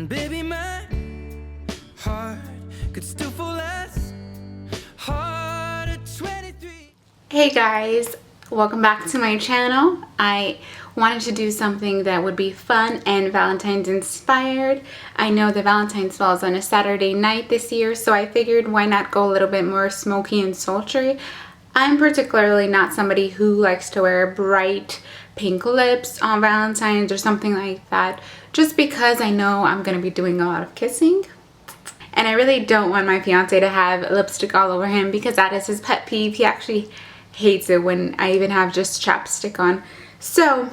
And baby, my heart could still fall as hard at 23. Hey guys, welcome back to my channel. I wanted to do something that would be fun and Valentine's inspired. I know the Valentine's falls on a Saturday night this year, so I figured why not go a little bit more smoky and sultry. I'm particularly not somebody who likes to wear bright pink lips on Valentine's or something like that, just because I know I'm going to be doing a lot of kissing. And I really don't want my fiance to have lipstick all over him because that is his pet peeve. He actually hates it when I even have just chapstick on. So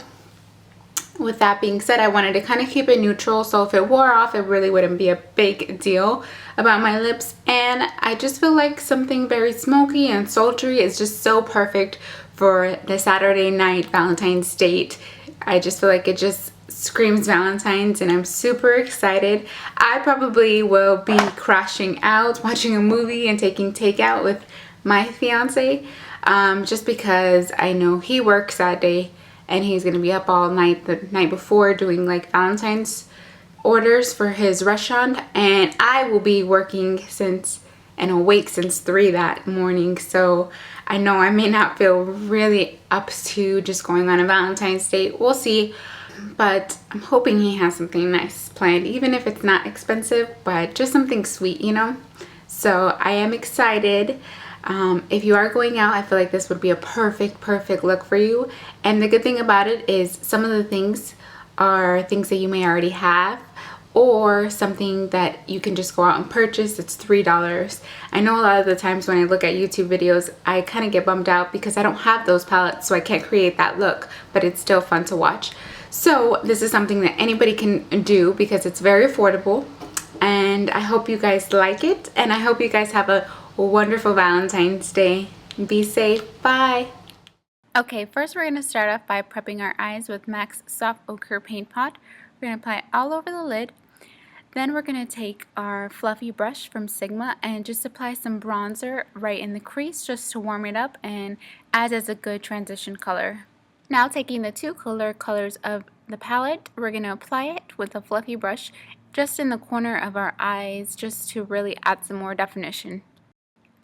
with that being said, I wanted to kind of keep it neutral, so if it wore off, it really wouldn't be a big deal about my lips. And I just feel like something very smoky and sultry is just so perfect for the Saturday night Valentine's date. I just feel like it just screams Valentine's, and I'm super excited. I probably will be crashing out, watching a movie and taking takeout with my fiance, just because I know he works that day and he's gonna be up all night the night before doing like Valentine's orders for his restaurant, and I will be working and awake since 3 that morning, so I know I may not feel really up to just going on a Valentine's date. We'll see, but I'm hoping he has something nice planned, even if it's not expensive, but just something sweet, you know. So I am excited. If you are going out, I feel like this would be a perfect look for you. And the good thing about it is some of the things are things that you may already have, or something that you can just go out and purchase. It's $3. I know a lot of the times when I look at YouTube videos, I kind of get bummed out because I don't have those palettes, so I can't create that look, but it's still fun to watch. So this is something that anybody can do because it's very affordable, and I hope you guys like it, and I hope you guys have a wonderful Valentine's Day. Be safe. Bye. Okay, first we're going to start off by prepping our eyes with MAC's Soft Ochre Paint Pot. We're going to apply it all over the lid. Then we're going to take our fluffy brush from Sigma and just apply some bronzer right in the crease just to warm it up and add as a good transition color. Now taking the two cooler colors of the palette, we're going to apply it with a fluffy brush just in the corner of our eyes just to really add some more definition.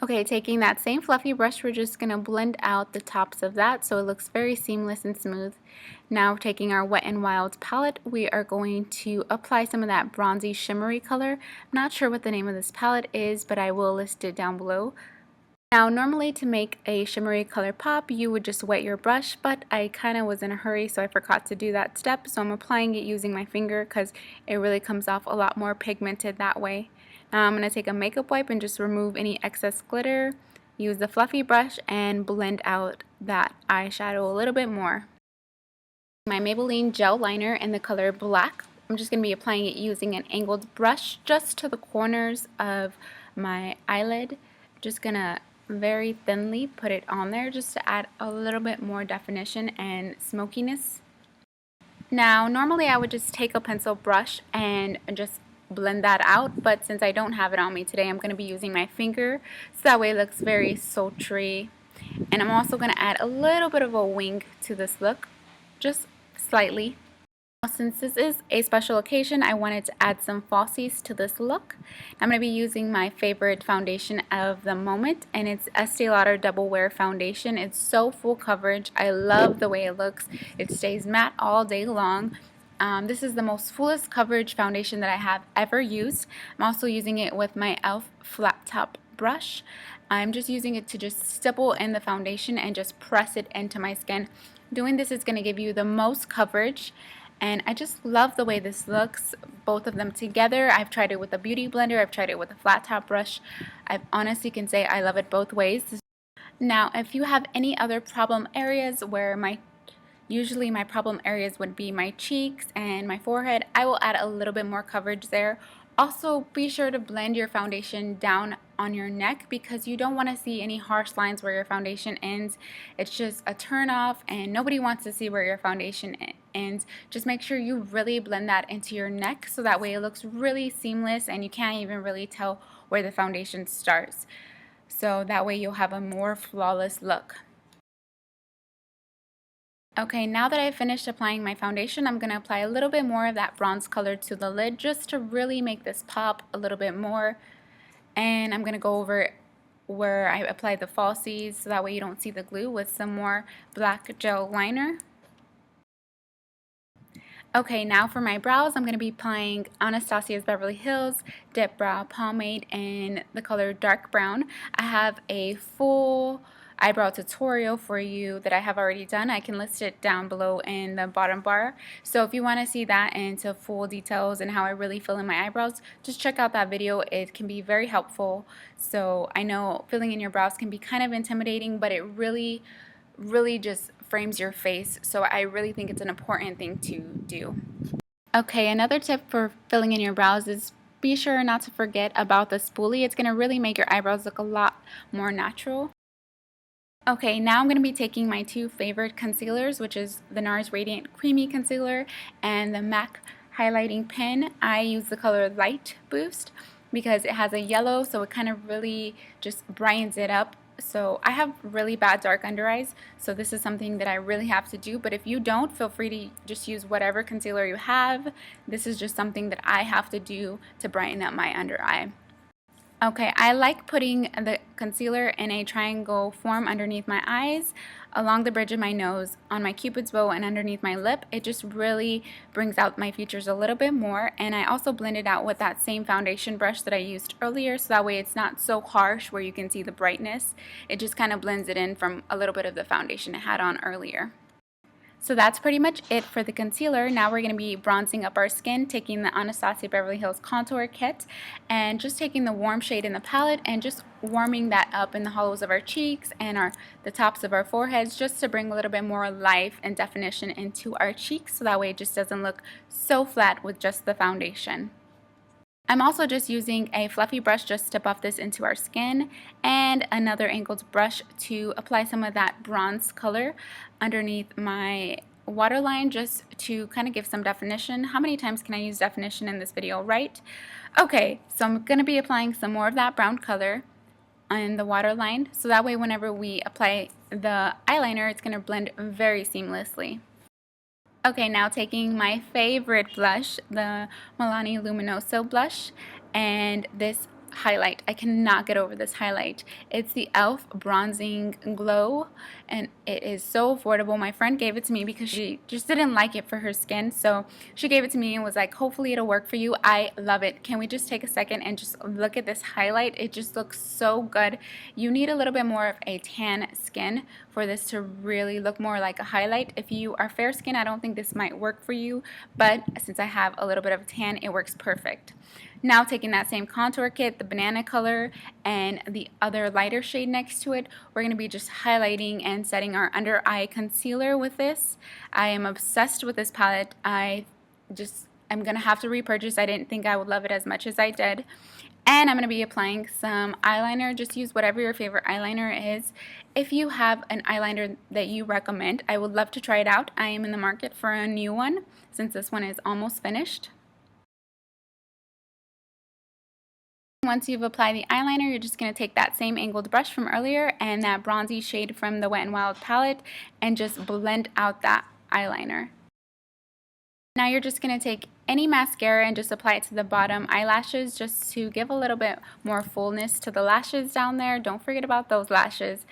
Okay, taking that same fluffy brush, we're just going to blend out the tops of that so it looks very seamless and smooth. Now taking our Wet n Wild palette, we are going to apply some of that bronzy shimmery color. I'm not sure what the name of this palette is, but I will list it down below. Now normally to make a shimmery color pop, you would just wet your brush, but I kind of was in a hurry, so I forgot to do that step. So I'm applying it using my finger because it really comes off a lot more pigmented that way. Now I'm going to take a makeup wipe and just remove any excess glitter, use the fluffy brush, and blend out that eyeshadow a little bit more. My Maybelline gel liner in the color black. I'm just going to be applying it using an angled brush just to the corners of my eyelid. Just going to very thinly put it on there just to add a little bit more definition and smokiness. Now normally I would just take a pencil brush and just blend that out, but since I don't have it on me today, I'm going to be using my finger so that way it looks very sultry. And I'm also going to add a little bit of a wing to this look, just slightly. Now, since this is a special occasion, I wanted to add some falsies to this look. I'm going to be using my favorite foundation of the moment, and it's Estee Lauder Double Wear foundation. It's so full coverage. I love the way it looks. It stays matte all day long. This is the most fullest coverage foundation that I have ever used. I'm also using it with my e.l.f. flat top brush. I'm just using it to just stipple in the foundation and just press it into my skin. Doing this is going to give you the most coverage, and I just love the way this looks, both of them together. I've tried it with a beauty blender, I've tried it with a flat top brush. I honestly can say I love it both ways. Now, if you have any other problem areas where usually my problem areas would be my cheeks and my forehead, I will add a little bit more coverage there. Also, be sure to blend your foundation down on your neck because you don't want to see any harsh lines where your foundation ends. It's just a turn off and nobody wants to see where your foundation ends. Just make sure you really blend that into your neck so that way it looks really seamless and you can't even really tell where the foundation starts. So that way you'll have a more flawless look. Okay, now that I've finished applying my foundation, I'm going to apply a little bit more of that bronze color to the lid just to really make this pop a little bit more. And I'm going to go over where I applied the falsies so that way you don't see the glue with some more black gel liner. Okay, now for my brows, I'm going to be applying Anastasia Beverly Hills Dip Brow Pomade in the color dark brown. I have a full eyebrow tutorial for you that I have already done. I can list it down below in the bottom bar. So if you want to see that into full details and how I really fill in my eyebrows, just check out that video. It can be very helpful. So I know filling in your brows can be kind of intimidating, but it really just frames your face, so I really think it's an important thing to do. Okay, another tip for filling in your brows is be sure not to forget about the spoolie. It's going to really make your eyebrows look a lot more natural. Okay, now I'm going to be taking my two favorite concealers, which is the Nars Radiant Creamy Concealer and the MAC Highlighting Pen. I use the color Light Boost because it has a yellow, so it kind of really just brightens it up. So I have really bad dark under eyes, so this is something that I really have to do. But if you don't, feel free to just use whatever concealer you have. This is just something that I have to do to brighten up my under eye. Okay, I like putting the concealer in a triangle form underneath my eyes, along the bridge of my nose, on my cupid's bow, and underneath my lip. It just really brings out my features a little bit more, and I also blend it out with that same foundation brush that I used earlier, so that way it's not so harsh where you can see the brightness. It just kind of blends it in from a little bit of the foundation it had on earlier. So that's pretty much it for the concealer. Now we're going to be bronzing up our skin, taking the Anastasia Beverly Hills Contour Kit and just taking the warm shade in the palette and just warming that up in the hollows of our cheeks and the tops of our foreheads, just to bring a little bit more life and definition into our cheeks, so that way it just doesn't look so flat with just the foundation. I'm also just using a fluffy brush just to buff this into our skin, and another angled brush to apply some of that bronze color underneath my waterline, just to kind of give some definition. How many times can I use definition in this video, right? Okay, so I'm going to be applying some more of that brown color on the waterline, so that way whenever we apply the eyeliner, it's going to blend very seamlessly. Okay, now taking my favorite blush, the Milani Luminoso blush, and this highlight. I cannot get over this highlight. It's the e.l.f. Bronzing Glow, and it is so affordable. My friend gave it to me because she just didn't like it for her skin, so she gave it to me and was like, hopefully it'll work for you. I love it. Can we just take a second and just look at this highlight? It just looks so good. You need a little bit more of a tan skin for this to really look more like a highlight. If you are fair skin, I don't think this might work for you, but since I have a little bit of a tan, it works perfect. Now taking that same contour kit, the banana color, and the other lighter shade next to it, we're going to be just highlighting and setting our under eye concealer with this. I am obsessed with this palette. I'm going to have to repurchase. I didn't think I would love it as much as I did. And I'm going to be applying some eyeliner. Just use whatever your favorite eyeliner is. If you have an eyeliner that you recommend, I would love to try it out. I am in the market for a new one since this one is almost finished. Once you've applied the eyeliner, you're just going to take that same angled brush from earlier and that bronzy shade from the Wet n Wild palette and just blend out that eyeliner. Now you're just going to take any mascara and just apply it to the bottom eyelashes just to give a little bit more fullness to the lashes down there. Don't forget about those lashes.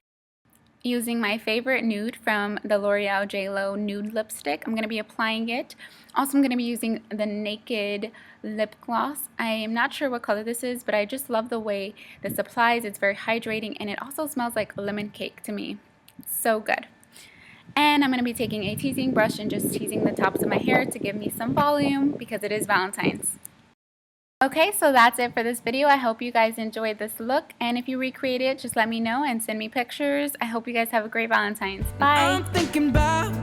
Using my favorite nude from the L'Oreal J.Lo Nude Lipstick, I'm going to be applying it. Also, I'm going to be using the Naked lip gloss. I am not sure what color this is, but I just love the way this applies. It's very hydrating, and it also smells like lemon cake to me. So good. And I'm going to be taking a teasing brush and just teasing the tops of my hair to give me some volume because it is Valentine's. Okay, so that's it for this video. I hope you guys enjoyed this look, and if you recreate it, just let me know and send me pictures. I hope you guys have a great Valentine's. Bye! I'm thinking about